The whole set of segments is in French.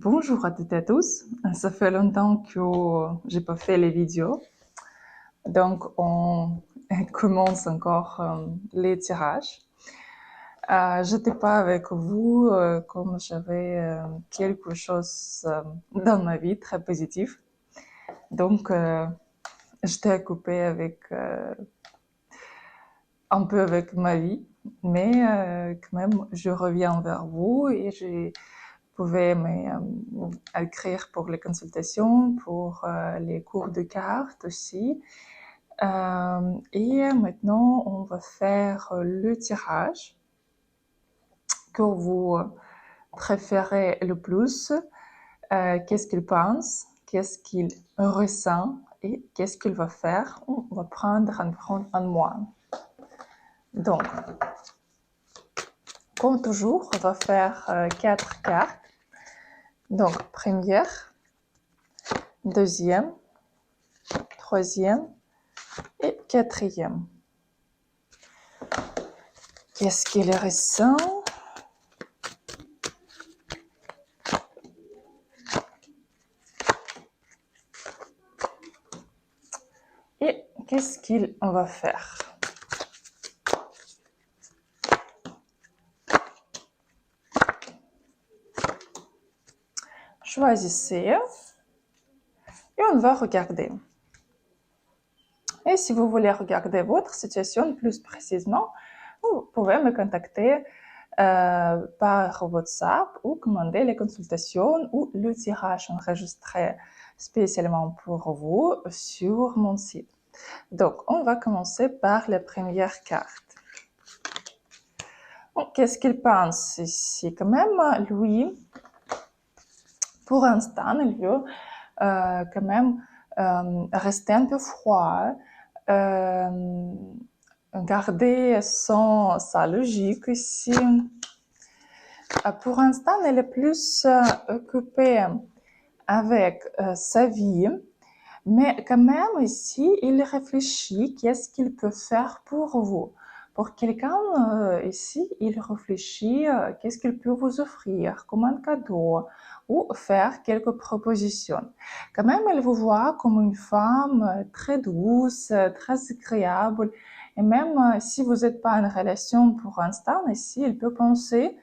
Bonjour à toutes et à tous. Ça fait longtemps que j'ai pas fait les vidéos. Donc, on commence encore les tirages. J'étais pas avec vous comme j'avais quelque chose dans ma vie très positif. Donc, j'étais occupée avec un peu avec ma vie, mais quand même, je reviens vers vous et j'ai pouvez écrire pour les consultations, pour les cours de cartes aussi. Et maintenant, on va faire le tirage que vous préférez le plus. Qu'est-ce qu'il pense, qu'est-ce qu'il ressent et qu'est-ce qu'il va faire. On va prendre un mois. Donc, comme toujours, on va faire 4 cartes. Donc, première, deuxième, troisième et quatrième. Qu'est-ce qu'il ressent? Et qu'est-ce qu'il va faire? Choisissez et on va regarder. Et si vous voulez regarder votre situation plus précisément, vous pouvez me contacter par WhatsApp ou commander les consultations ou le tirage enregistré spécialement pour vous sur mon site. Donc, on va commencer par la première carte. Qu'est-ce qu'il pense ici? Quand même, lui, pour l'instant, il veut quand même rester un peu froid, garder sa logique ici. Pour l'instant, il est plus occupé avec sa vie, mais quand même ici, il réfléchit qu'est-ce qu'il peut faire pour vous. Pour quelqu'un ici, il réfléchit qu'est-ce qu'il peut vous offrir comme un cadeau ou faire quelques propositions. Quand même, il vous voit comme une femme très douce, très agréable. Et même si vous n'êtes pas en relation pour l'instant, ici, il peut penser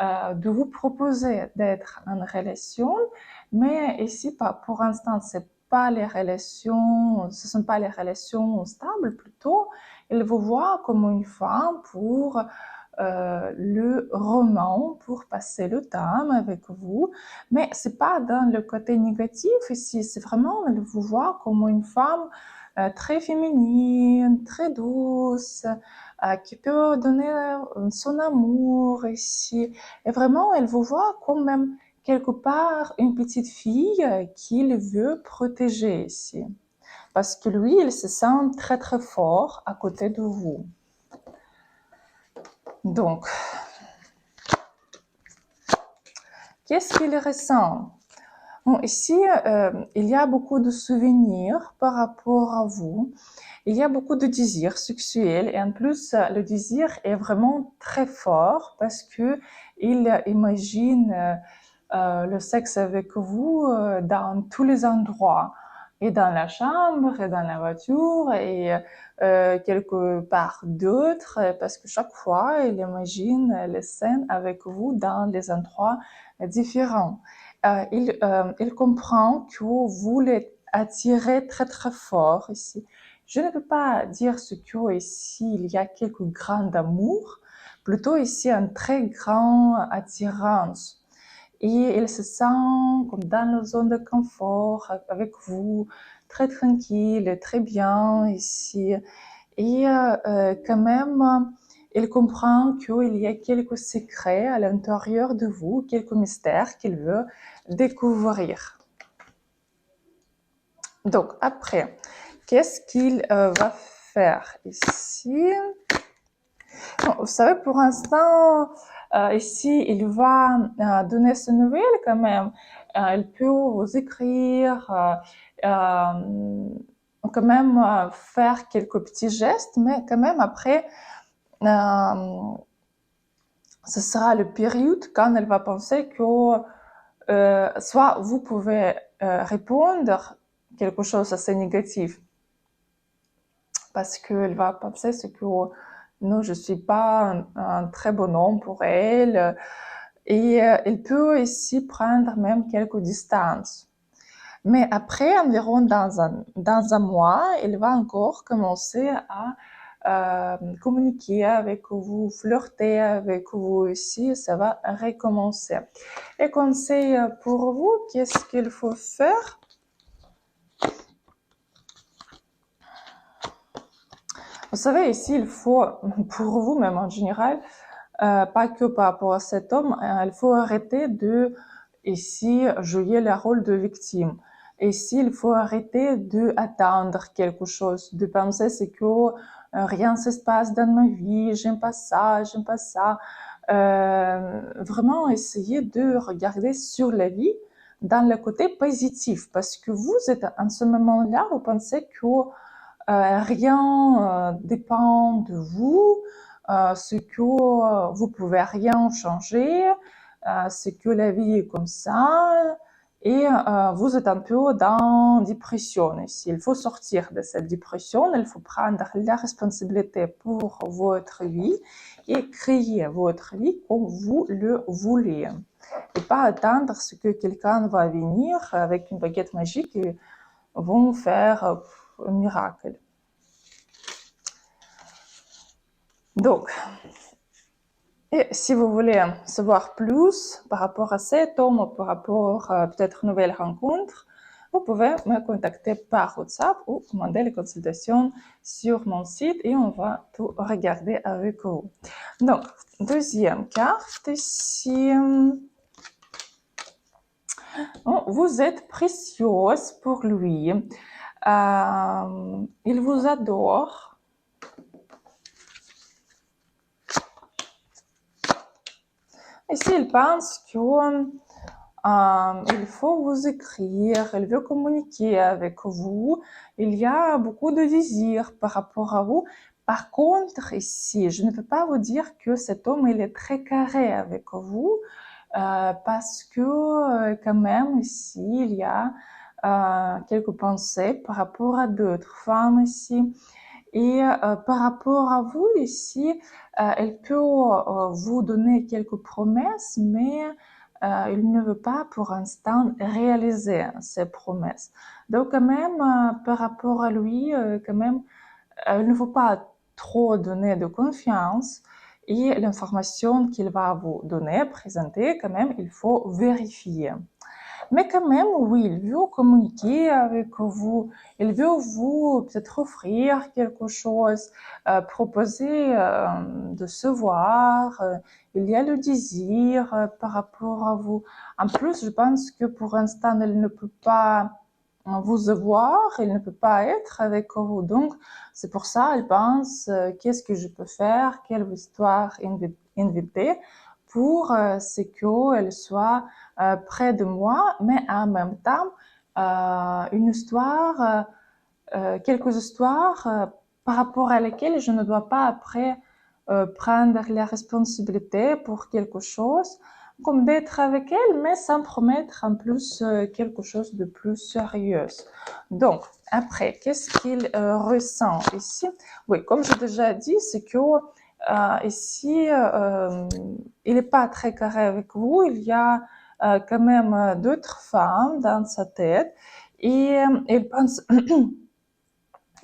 de vous proposer d'être en relation, mais ici, pour l'instant, c'est pas les relations, ce ne sont pas les relations stables, plutôt, il vous voit comme une femme pour le roman, pour passer le temps avec vous, mais c'est pas dans le côté négatif ici, c'est vraiment, il vous voit comme une femme très féminine, très douce, qui peut donner son amour ici, et vraiment, elle vous voit comme même quelque part une petite fille qu'il veut protéger ici. Parce que lui, il se sent très très fort à côté de vous. Donc, qu'est-ce qu'il ressent? Bon, ici, il y a beaucoup de souvenirs par rapport à vous. Il y a beaucoup de désirs sexuels et en plus, le désir est vraiment très fort parce que il imagine le sexe avec vous dans tous les endroits, et dans la chambre, et dans la voiture, et quelque part d'autre, parce que chaque fois, il imagine les scènes avec vous dans les endroits différents. Il comprend que vous l'attirez très très fort ici. Je ne peux pas dire ce que ici il y a quelque grand amour, plutôt ici un très grand attirance. Et il se sent comme dans la zone de confort avec vous, très tranquille, très bien ici. Et quand même, il comprend qu'il y a quelques secrets à l'intérieur de vous, quelques mystères qu'il veut découvrir. Donc après, qu'est-ce qu'il va faire ici? Bon, vous savez, pour l'instant, ici, il va donner ses nouvelles quand même. Il peut vous écrire, quand même faire quelques petits gestes, mais quand même après, ce sera le période quand elle va penser que soit vous pouvez répondre quelque chose assez négatif, parce qu'elle va penser que non, je suis pas un très bon homme pour elle, et elle peut ici prendre même quelques distances. Mais après, environ dans un mois, elle va encore commencer à communiquer avec vous, flirter avec vous aussi, ça va recommencer. Les conseils pour vous, qu'est-ce qu'il faut faire? Vous savez, ici, il faut, pour vous même en général, pas que par rapport à cet homme, il faut arrêter de, ici, jouer le rôle de victime. Ici, il faut arrêter d'attendre quelque chose, de penser c'est que rien ne se passe dans ma vie, j'aime pas ça, j'aime pas ça. Vraiment essayer de regarder sur la vie dans le côté positif, parce que vous êtes en ce moment-là, vous pensez que rien dépend de vous, ce que vous pouvez rien changer, c'est que la vie est comme ça, et vous êtes un peu dans dépression ici. Il faut sortir de cette dépression, il faut prendre la responsabilité pour votre vie et créer votre vie comme vous le voulez. Et pas attendre ce que quelqu'un va venir avec une baguette magique et vont faire un miracle. Donc, et si vous voulez savoir plus par rapport à cet homme ou par rapport à peut-être une nouvelle rencontre, vous pouvez me contacter par WhatsApp ou commander les consultations sur mon site et on va tout regarder avec vous. Donc, deuxième carte ici. Vous êtes précieuse pour lui. Il vous adore. Et s'il pense que il faut vous écrire, il veut communiquer avec vous, il y a beaucoup de désirs par rapport à vous. Par contre, ici, je ne peux pas vous dire que cet homme, il est très carré avec vous, parce que quand même, ici, il y a quelques pensées par rapport à d'autres femmes ici. Et par rapport à vous ici, elle peut vous donner quelques promesses, mais il ne veut pas pour l'instant réaliser ces promesses. Donc quand même, par rapport à lui, quand même, il ne faut pas trop donner de confiance. Et l'information qu'il va vous donner, présenter, quand même, il faut vérifier. Mais quand même, oui, il veut communiquer avec vous, il veut vous peut-être offrir quelque chose, proposer de se voir, il y a le désir par rapport à vous. En plus, je pense que pour l'instant, il ne peut pas vous voir, il ne peut pas être avec vous. Donc, c'est pour ça, elle pense, qu'est-ce que je peux faire, quelle histoire inviter pour ce qu'elle soit près de moi, mais en même temps, une histoire, quelques histoires par rapport à lesquelles je ne dois pas après prendre la responsabilité pour quelque chose, comme d'être avec elle, mais sans promettre en plus quelque chose de plus sérieux. Donc, après, qu'est-ce qu'il ressent ici? Oui, comme j'ai déjà dit, c'est que ici, il n'est pas très carré avec vous, il y a quand même d'autres femmes dans sa tête et il pense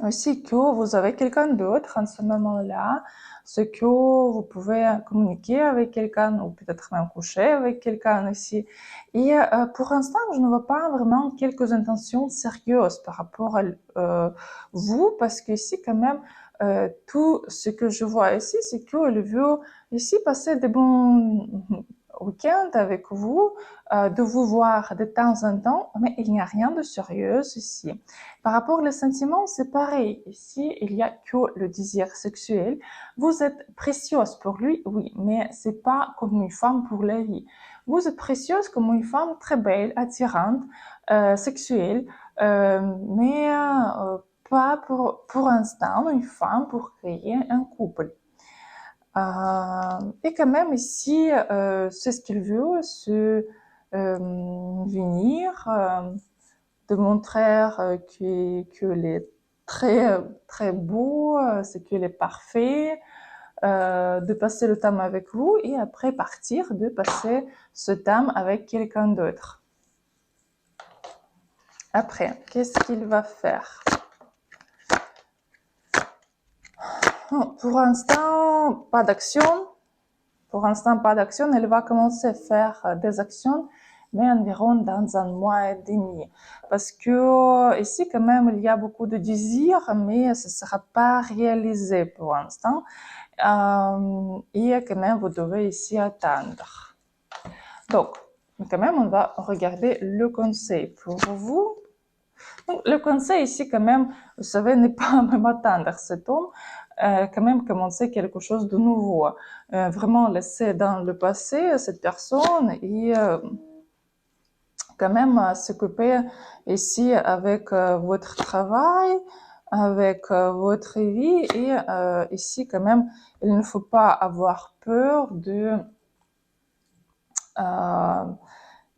aussi que vous avez quelqu'un d'autre en ce moment-là, ce que vous pouvez communiquer avec quelqu'un ou peut-être même coucher avec quelqu'un aussi. Et pour l'instant, je ne vois pas vraiment quelques intentions sérieuses par rapport à vous, parce que ici quand même, tout ce que je vois ici, c'est qu'il veut ici passer des bons week-end avec vous, de vous voir de temps en temps, mais il n'y a rien de sérieux ici. Par rapport aux sentiments, c'est pareil. Ici, il n'y a que le désir sexuel. Vous êtes précieuse pour lui, oui, mais c'est pas comme une femme pour la vie. Vous êtes précieuse comme une femme très belle, attirante, sexuelle, mais pas pour l'instant une femme pour créer un couple. Et quand même ici, c'est ce qu'il veut, venir, de montrer qu'il est très, très beau, c'est qu'il est parfait, de passer le temps avec vous et après partir, de passer ce temps avec quelqu'un d'autre. Après, qu'est-ce qu'il va faire? Pour l'instant, pas d'action. Pour l'instant, pas d'action. Elle va commencer à faire des actions, mais environ dans un mois et demi. Parce que ici, quand même, il y a beaucoup de désirs, mais ce ne sera pas réalisé pour l'instant. Et quand même, vous devez ici attendre. Donc, quand même, on va regarder le conseil pour vous. Donc, le conseil ici, quand même, vous savez, n'est pas même attendre cet homme, quand même commencer quelque chose de nouveau. Vraiment laisser dans le passé cette personne et quand même s'occuper ici avec votre travail, avec votre vie et ici, quand même, il ne faut pas avoir peur de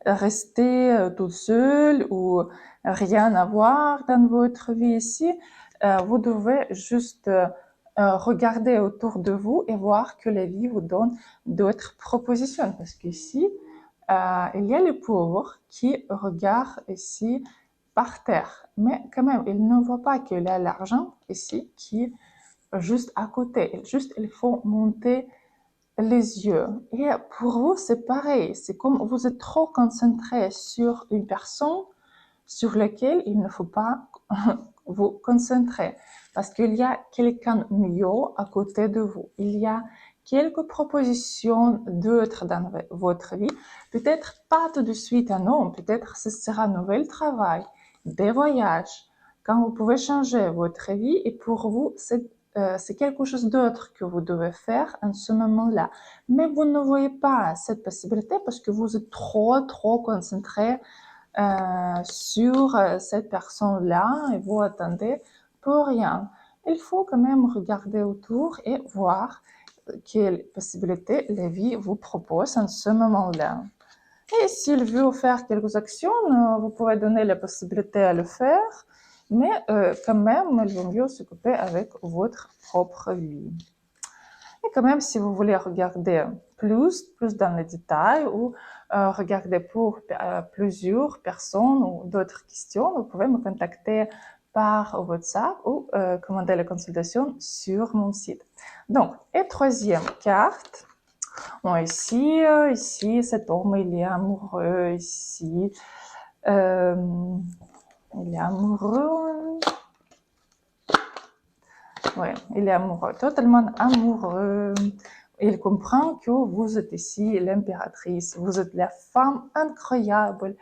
rester tout seul ou rien avoir dans votre vie ici. Vous devez juste regarder autour de vous et voir que la vie vous donne d'autres propositions. Parce qu'ici, il y a les pauvres qui regardent ici par terre. Mais quand même, ils ne voient pas qu'il y a l'argent ici qui est juste à côté. Juste, il faut monter les yeux. Et pour vous, c'est pareil. C'est comme vous êtes trop concentré sur une personne sur laquelle il ne faut pas vous concentrer. Parce qu'il y a quelqu'un mieux à côté de vous. Il y a quelques propositions d'autres dans votre vie. Peut-être pas tout de suite un homme. Peut-être ce sera un nouvel travail, des voyages. Quand vous pouvez changer votre vie et pour vous, c'est quelque chose d'autre que vous devez faire en ce moment-là. Mais vous ne voyez pas cette possibilité parce que vous êtes trop concentré sur cette personne-là et vous attendez pour rien. Il faut quand même regarder autour et voir quelles possibilités la vie vous propose en ce moment-là. Et s'il veut faire quelques actions, vous pouvez donner la possibilité à le faire, mais quand même, il vaut mieux s'occuper avec votre propre vie. Et quand même, si vous voulez regarder plus dans les détails ou regarder pour plusieurs personnes ou d'autres questions, vous pouvez me contacter par WhatsApp ou commander la consultation sur mon site. Donc, et troisième carte. Bon, ici, cet homme, il est amoureux, ici. Il est amoureux. Oui, il est amoureux, totalement amoureux. Il comprend que vous êtes ici l'impératrice, vous êtes la femme incroyable.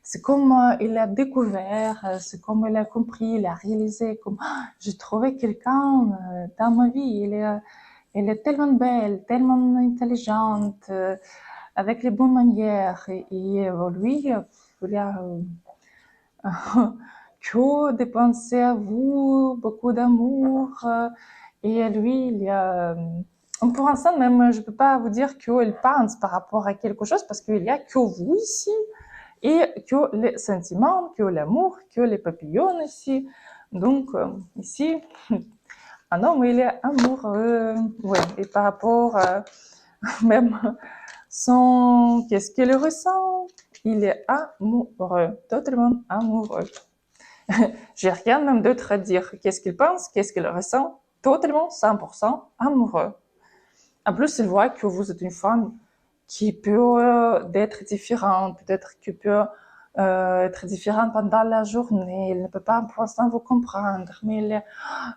C'est comme il a découvert, c'est comme il a compris, il a réalisé, comme j'ai trouvé quelqu'un dans ma vie. Elle est tellement belle, tellement intelligente, avec les bonnes manières. Et lui, il a que de penser à vous, beaucoup d'amour. Et lui, il y a... Pour l'instant, même, je ne peux pas vous dire qu'il pense par rapport à quelque chose parce qu'il n'y a que vous ici et que les sentiments, que l'amour, que les papillons ici. Donc, ici, un homme, il est amoureux. Ouais. Et par rapport même qu'est-ce qu'il ressent, il est amoureux, totalement amoureux. J'ai rien même d'autre à dire. Qu'est-ce qu'il pense, qu'est-ce qu'il ressent, totalement 100% amoureux. En plus, il voit que vous êtes une femme qui peut être différente, peut-être qui peut être différente pendant la journée. Il ne peut pas pour l'instant vous comprendre, mais il est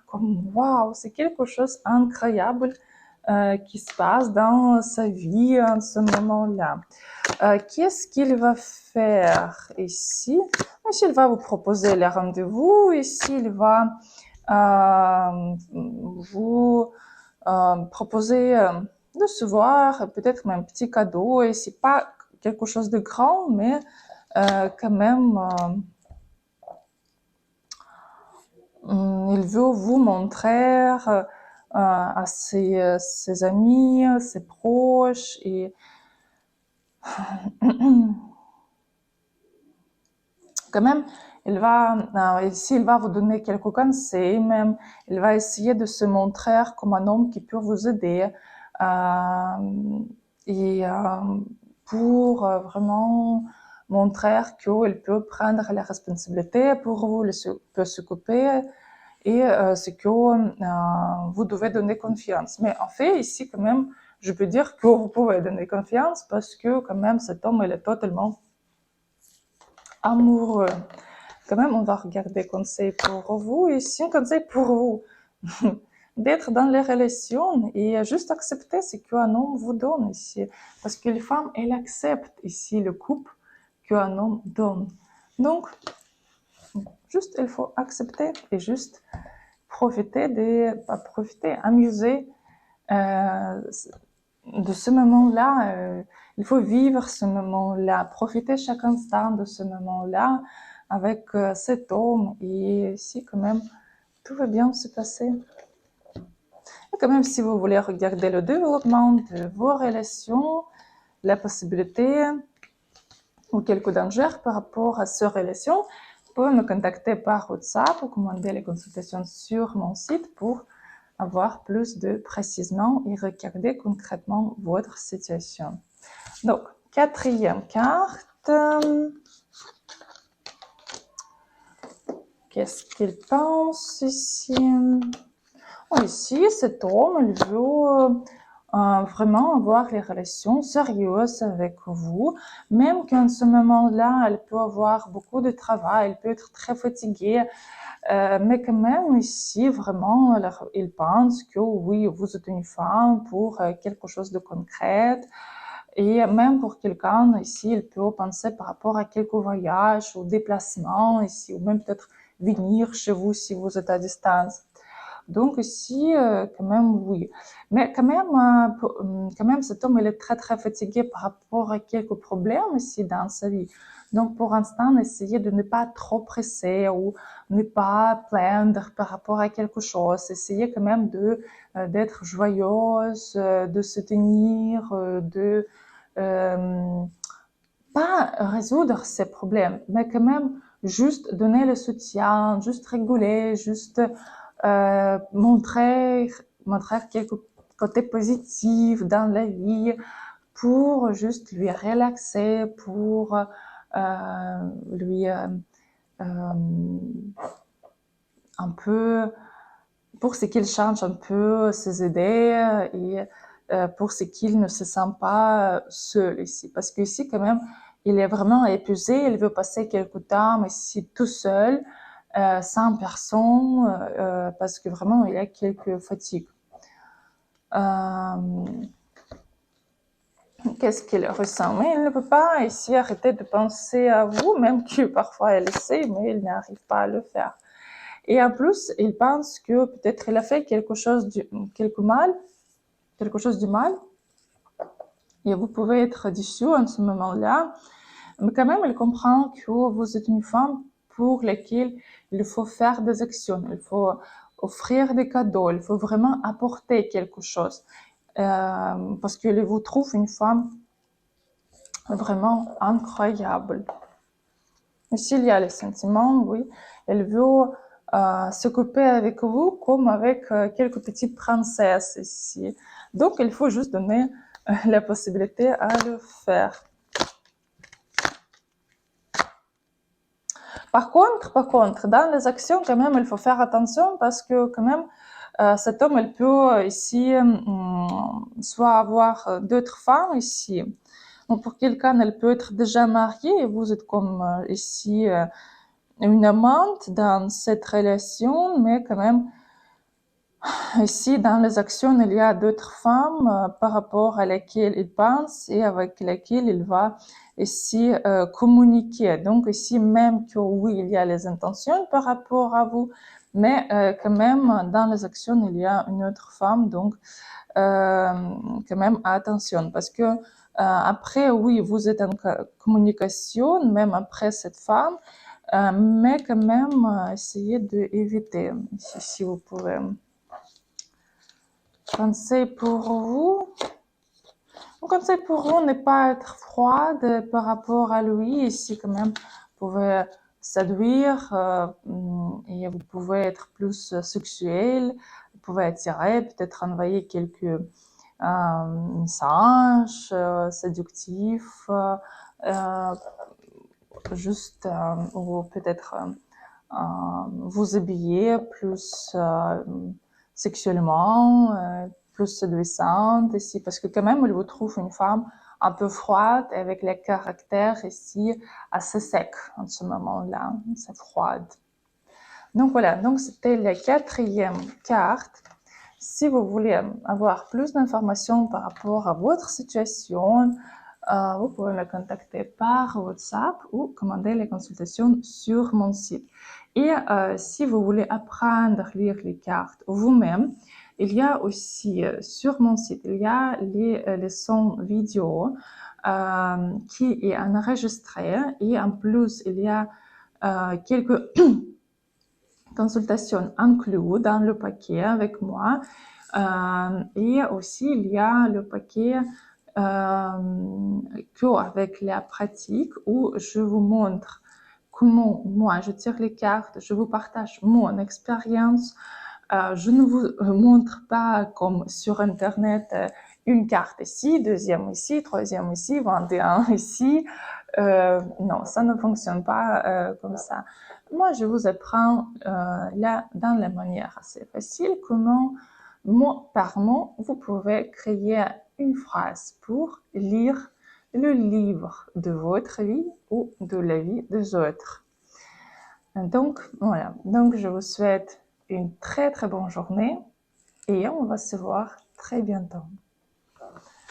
comme waouh, c'est quelque chose d'incroyable qui se passe dans sa vie en ce moment-là. Qu'est-ce qu'il va faire ici? Ici, il va vous proposer les rendez-vous. Ici, il va vous proposer de se voir, peut-être même un petit cadeau. Et c'est pas quelque chose de grand, mais quand même, il veut vous montrer à ses amis, ses proches et quand même, ici, il va vous donner quelques conseils même. Il va essayer de se montrer comme un homme qui peut vous aider. Et pour vraiment montrer qu'il peut prendre la responsabilité pour vous, il peut s'occuper. Et c'est que vous devez donner confiance. Mais en fait, ici, quand même, je peux dire que vous pouvez donner confiance parce que quand même, cet homme, il est totalement amoureux. Quand même, on va regarder conseil pour vous. Ici, un conseil pour vous. D'être dans les relations et juste accepter ce qu'un homme vous donne ici. Parce que les femmes, elles acceptent ici le couple qu'un homme donne. Donc, juste, il faut accepter et juste amuser de ce moment-là. Il faut vivre ce moment-là, profiter chaque instant de ce moment-là avec cet homme. Et si quand même, tout va bien se passer. Et quand même, si vous voulez regarder le développement de vos relations, la possibilité ou quelques dangers par rapport à ces relations, vous pouvez me contacter par WhatsApp ou commander les consultations sur mon site pour avoir plus de précision et regarder concrètement votre situation. Donc, quatrième carte. Qu'est-ce qu'il pense ici? Ici, cet homme, il veut vraiment avoir les relations sérieuses avec vous, même qu'en ce moment-là, elle peut avoir beaucoup de travail, elle peut être très fatiguée, mais quand même ici, vraiment, il pense que oui, vous êtes une femme pour quelque chose de concret. Et même pour quelqu'un ici, il peut penser par rapport à quelques voyages ou déplacements ici, ou même peut-être venir chez vous si vous êtes à distance. Donc ici, quand même, oui. Mais quand même, cet homme, il est très, très fatigué par rapport à quelques problèmes ici dans sa vie. Donc, pour l'instant, essayez de ne pas trop presser ou ne pas plaindre par rapport à quelque chose. Essayez quand même d'être joyeuse, de se tenir, de pas résoudre ces problèmes, mais quand même juste donner le soutien, juste rigoler, juste montrer quelques côtés positifs dans la vie pour juste lui relaxer, pour lui un peu, pour ce qu'il change un peu ses idées et pour ce qu'il ne se sent pas seul ici. Parce qu'ici, quand même, il est vraiment épuisé, il veut passer quelque temps ici tout seul, sans personne, parce que vraiment, il a quelques fatigues. Qu'est-ce qu'il ressent? Mais il ne peut pas ici arrêter de penser à vous, même que parfois il essaie, mais il n'arrive pas à le faire. Et en plus, il pense que peut-être il a fait quelque chose du mal, et vous pouvez être déçu en ce moment-là. Mais quand même, il comprend que vous êtes une femme pour laquelle il faut faire des actions, il faut offrir des cadeaux, il faut vraiment apporter quelque chose. Parce qu'il vous trouve une femme vraiment incroyable. Ici, il y a les sentiments, oui. Elle veut s'occuper avec vous comme avec quelques petites princesses ici. Donc, il faut juste donner la possibilité à le faire. Par contre, dans les actions, quand même, il faut faire attention parce que quand même, cet homme, il peut ici soit avoir d'autres femmes ici. Donc, pour quelqu'un, elle peut être déjà mariée et vous êtes comme ici une amante dans cette relation, mais quand même, ici, dans les actions, il y a d'autres femmes par rapport à lesquelles il pense et avec lesquelles il va ici communiquer. Donc ici, même que oui, il y a les intentions par rapport à vous, mais quand même, dans les actions, il y a une autre femme. Donc, quand même, attention, parce que après, oui, vous êtes en communication, même après cette femme, mais quand même, essayez d'éviter, si vous pouvez. Conseil pour vous. Mon conseil pour vous n'est pas être froide par rapport à lui. Ici, quand même, vous pouvez séduire et vous pouvez être plus sexuel, vous pouvez attirer, peut-être envoyer quelques messages séductifs, juste ou peut-être vous habiller plus sexuellement, plus séduisante ici, parce que quand même, il vous trouve une femme un peu froide, avec les caractères ici assez secs en ce moment-là, c'est froide. Donc voilà, donc c'était la 4e carte. Si vous voulez avoir plus d'informations par rapport à votre situation, vous pouvez me contacter par WhatsApp ou commander les consultations sur mon site. Et si vous voulez apprendre à lire les cartes vous-même, il y a aussi sur mon site, il y a les leçons vidéo qui est enregistrée et en plus il y a quelques consultations incluses dans le paquet avec moi. Et aussi il y a le paquet avec la pratique où je vous montre comment moi je tire les cartes, je vous partage mon expérience. Je ne vous montre pas comme sur internet une carte ici, deuxième ici, troisième ici, 21 ici. Non, ça ne fonctionne pas comme ça. Moi, je vous apprends là, dans la manière assez facile, comment mot par mot, vous pouvez créer une phrase pour lire le livre de votre vie ou de la vie des autres. Donc, voilà. Donc, je vous souhaite une très, très bonne journée et on va se voir très bientôt.